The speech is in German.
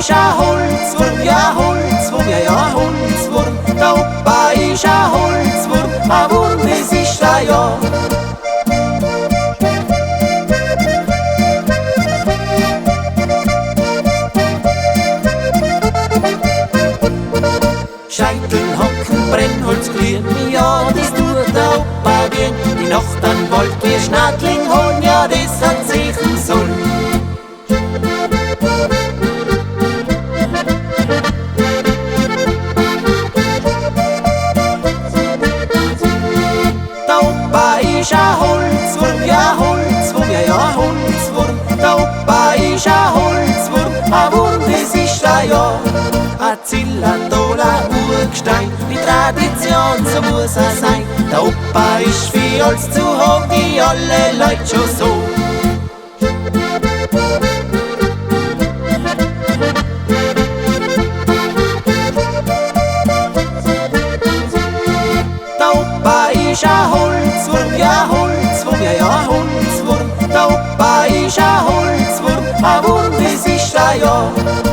ist ein Holzwurm, ja Holzwurm, ja ja Holzwurm. Der Opa ist ein Holzwurm, ein Wurm, das ist er ja. Scheiteln, Hocken, Brennholz, glühen, ja, das tut der Opa gern. Die Nacht an Wald, wir Schnadling holen, ja, das hat sichern sollen. Der Opa ist ein Holzwurm, ja Holzwurm, ja ja Holzwurm. Der Opa ist ein Holzwurm, ein Wurm, das ist er ja. Ein Zillertaler Urgestein, die Tradition, so muss er sein. Der Opa ist viel als zu hoch, wie alle Leute schon so. Der Opa ist ein Holzwurm, ja Holzwurm, ja ja Holzwurm. Der Opa ist ein Holzwurm, ein Wurm, das ist er ja.